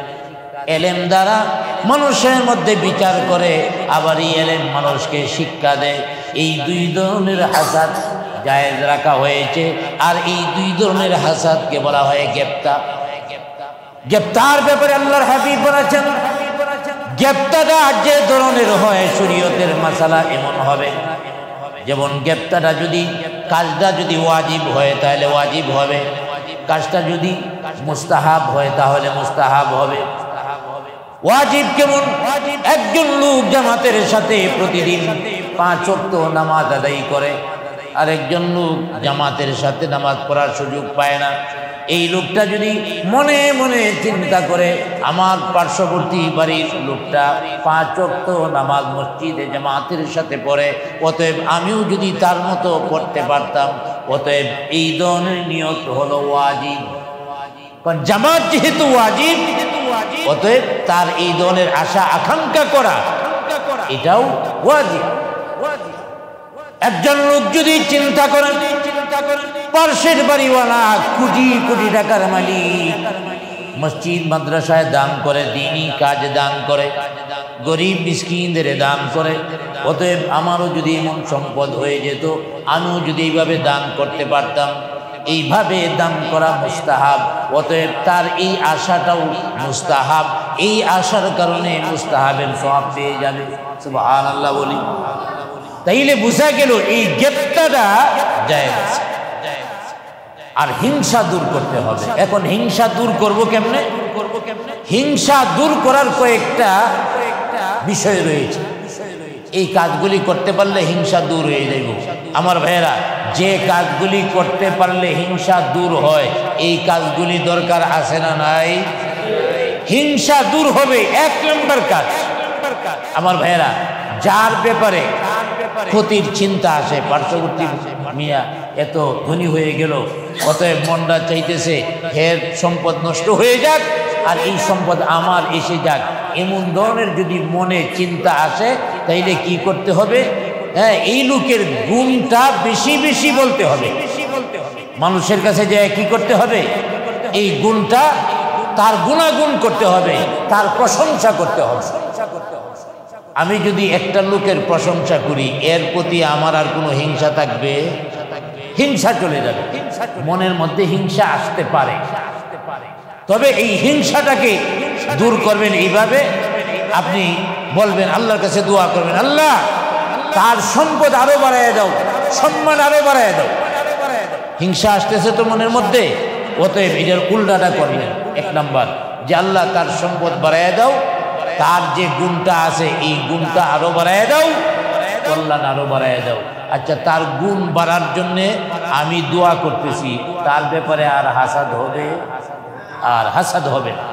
এলেম দ্বারা মানুষের মধ্যে বিচার করে, আবার এই এলেম মানুষকে শিক্ষা দেয়। এই দুই ধরনের হাসাদ জায়েজ রাখা হয়েছে। আর এই দুই ধরনের হাসাদকে বলা হয় গ্রেপ্তার। গ্রেপ্তার ব্যাপারে আল্লাহর হাবিব বলেছেন, গ্রেপ্তারটা যে ধরনের হয় শরীয়তের মাসালা এমন হবে, যেমন গ্রেপ্তারটা যদি কাজটা যদি ওয়াজিব হয় তাহলে ওয়াজিব হবে, কাজটা যদি মুস্তাহাব হয় তাহলে মুস্তাহাব হবে। ওয়াজিব কেমন? একজন লোক জামাতের সাথে প্রতিদিন 5 ওয়াক্ত নামাজ আদায় করে, আর একজন লোক জামাতের সাথে নামাজ পড়ার সুযোগ পায় না। এই লোকটা যদি মনে মনে চিন্তা করে, আমার পার্শ্ববর্তী বাড়ির লোকটা 5 ওয়াক্ত নামাজ মসজিদে জামাতের সাথে পড়ে, অতএব আমিও যদি তার মতো পড়তে পারতাম, অতএব এই ধরনের নিয়ত হলো ওয়াজিব। কারণ জামাত যেহেতু ওয়াজিব, অতএব তার এই ধরনের আশা আকাঙ্ক্ষা করা এটাও ওয়াজিব। একজন লোক যদি চিন্তা করেন, পার্শ্বের বাড়িওয়ালা কোটি কোটি টাকার মালিক, মসজিদ মাদ্রাসায় দান করে, দ্বীনি কাজে দান করে, গরিব মিসকিনদের দান করে, অতএব আমারও যদি এমন সম্পদ হয়ে যেত, আমিও যদি এইভাবে দান করতে পারতাম, এইভাবে দান করা মুস্তাহাব। অতএব তার এই আশাটাও মুস্তাহাব, এই আশার কারণে মুস্তাহাবের সওয়াব পেয়ে যাবে। সুবহানাল্লাহ বলি। তাইলে বোঝা গেল এই গ্রেপ্তারটা জায়েজ। আর হিংসা দূর করতে হবে। এখন হিংসা দূর করব কেমনে? হিংসা দূর করার কয়েকটা বিষয় রয়েছে। এই কাজগুলি করতে পারলে হিংসা দূর হয়ে যাইব। আমার ভাইয়েরা, যে কাজগুলি করতে পারলে হিংসা দূর হয়, এই কাজগুলি দরকার আছে না নাই? হিংসা দূর হবে 1 নম্বর কাজ। আমার ভাইয়েরা, যার ব্যাপারে ক্ষতির চিন্তা আসে, পার্শ্ববর্তী মিয়া এত ধনী হয়ে গেল, অতএব মনটা চাইতেছে হের সম্পদ নষ্ট হয়ে যাক আর এই সম্পদ আমার এসে যাক, এমন ধরনের যদি মনে চিন্তা আসে, তাইলে কি করতে হবে? হ্যাঁ, এই লোকের গুণটা বেশি বেশি বলতে হবে। মানুষের কাছে যে কি করতে হবে? এই গুণটা, তার গুণাগুণ করতে হবে, তার প্রশংসা করতে হবে। আমি যদি একটা লোকের প্রশংসা করি, এর প্রতি আমার আর কোনো হিংসা থাকবে? হিংসা চলে যাবে। মনের মধ্যে হিংসা আসতে পারে, তবে এই হিংসাটাকে দূর করবেন এইভাবে, আপনি বলবেন, আল্লাহর কাছে দোয়া করবেন, আল্লাহ তার সম্পদ আরো বাড়াইয়া দাও, সম্মান আরো বাড়াইয়া দাও। হিংসা আসতেছে তো মনের মধ্যে, অতএব এটার উল্টাটা করবেন। 1 নাম্বার, যে আল্লাহ তার সম্পদ বাড়াইয়া দাও, তার যে গুণটা আছে এই গুণটা আরো বাড়াইয়া দাও, কল্যাণ আরো বাড়াইয়া দাও। আচ্ছা, তার গুণ বাড়ার জন্যে আমি দোয়া করতেছি, তার ব্যাপারে আর হাসাদ হবে? আর হাসাদ হবে না।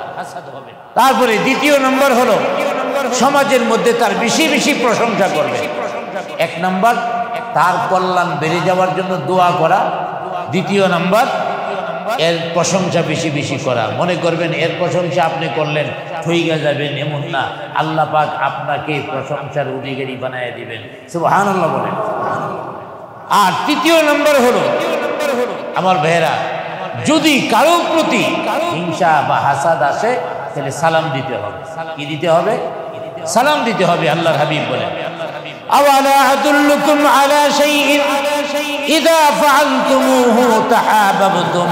তারপরে 2 নম্বর হলো সমাজের মধ্যে তার বেশি বেশি প্রশংসা করবে। 1 নম্বর তার কল্যাণ বেড়ে যাওয়ার জন্য দোয়া করা, 2 নম্বর এর প্রশংসা বেশি বেশি করা। মনে করবেন এর প্রশংসা আপনি করলেন ঠইগা যাবেন, এমন না, আল্লাহ পাক আপনাকে প্রশংসার অধিকারী বানায় দিবেন। সুবহানাল্লাহ বলেন। আর 3 নম্বর হলো, আমার ভাইয়েরা, যদি কারো প্রতি হিংসা বা হাসাদ আসে, তাহলে সালাম দিতে হবে। কি দিতে হবে? সালাম দিতে হবে। আল্লাহর হাবিব বলেন, আওয়ালা আদুল্লুকুম আলা শাইইন ইযা ফাআলতুমুহু তাহাবাবতুম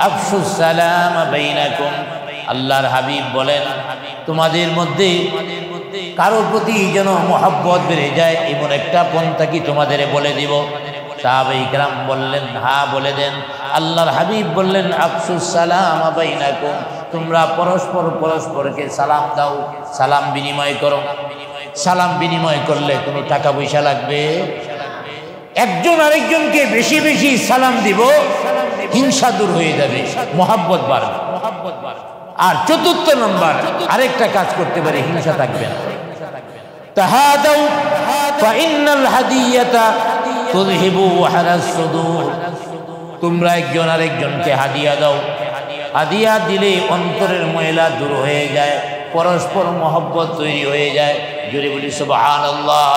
আফশুস সালাম বাইনাকুম। আল্লাহর হাবিব বলেন, তোমাদের মধ্যে কারোর প্রতি যেন মহব্বত বেড়ে যায়, এমন একটা পন্থা কি তোমাদের বলে দিব? সাহাবায়ে কেরাম বললেন, হ্যাঁ বলে দেন। আল্লাহর হাবিব বললেন, আফশুস সালাম বাইনাকুম, তোমরা পরস্পর পরস্পরকে সালাম দাও, সালাম বিনিময় করো। সালাম বিনিময় করলে কোনো টাকা পয়সা লাগবে? একজন আরেকজনকে বেশি বেশি সালাম দিব, হিংসা দূর হয়ে যাবে, মহব্বত বাড়বে। আর 4 নম্বর আরেকটা কাজ করতে পারে, হিংসা থাকবে না। তাহাদাউ ফাইন্নাল হাদিয়াতা তুযহিবু হারাস সুদূর। তোমরা একজন আরেকজনকে হাদিয়া দাও। হাদিয়া দিলে অন্তরের ময়লা দূর হয়ে যায়, পরস্পর মহব্বত তৈরি হয়ে যায়। জোরে বলি সুবহানাল্লাহ।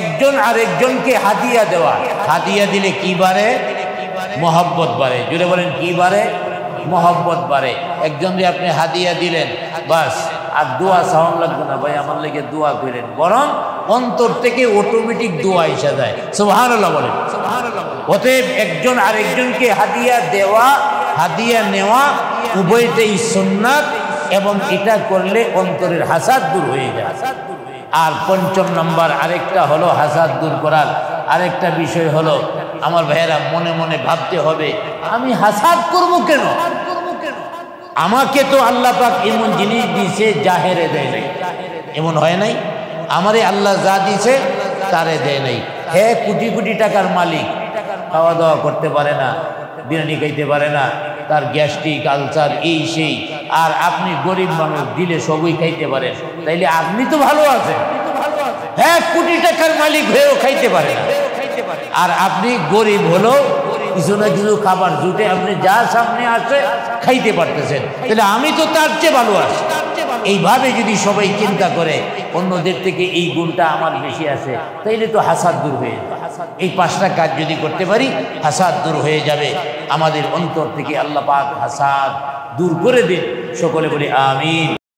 একজন আরেকজনকে হাদিয়া দেওয়া, হাদিয়া দিলে কি বাড়ে? মহব্বত বাড়ে। জোরে বলেন কি বাড়ে? মহব্বত বাড়ে। একজনকে আপনি হাদিয়া দিলেন, বাস আর দোয়া সাউন লাগবে না, ভাই আমার লেগে দোয়া করেন, বরং অন্তর থেকে অটোমেটিক দোয়া এসে যায়। সুবহানাল্লাহ বলেন। অতএব একজন আরেকজনকে হাদিয়া দেওয়া, হাদিয়া নেওয়া উভয়টাই সুন্নাত, এবং এটা করলে অন্তরের হাসাদ দূর হয়ে যায়। আর পঞ্চম নম্বর আরেকটা হলো হাসাদ দূর করার আরেকটা বিষয় হলো, আমার ভাইয়েরা মনে মনে ভাবতে হবে, আমি হাসাদ করব কেন? আমাকে তো আল্লাহ পাক এমন জিনিস দিয়েছে জাহেরে দেয় নাই, এমন হয় নাই? আমারে আল্লাহ যা দিয়েছে তারে দেয় নাই। হ্যাঁ, কোটি কোটি টাকার মালিক, খাওয়া দাওয়া করতে পারে না, বিরিয়ানি খাইতে পারে না, তার গ্যাস্ট্রিক আলসার এই সেই, আর আপনি গরিব মানুষ, দিলে সবই খাইতে পারেন, তাইলে আপনি তো ভালো আছেন। হ্যাঁ, কোটি টাকার মালিক হয়েও খাইতে পারে না, আর আপনি গরিব হলেও কিছু না কিছু খাবার জুটে আপনি যা সামনে আসে খাইতে পারতেছেন, তাহলে আমি তো তার চেয়ে ভালো আছি। এইভাবে যদি সবাই চিন্তা করে অন্যদের থেকে এই গুণটা আমার বেশি আছে, তাইলে তো হাসাদ দূর হয়ে যাবে। এই পাঁচটা কাজ যদি করতে পারি, হাসাদ দূর হয়ে যাবে। আমাদের অন্তর থেকে আল্লাহ পাক হাসাদ দূর করে দিন। সকলে বলি আমিন।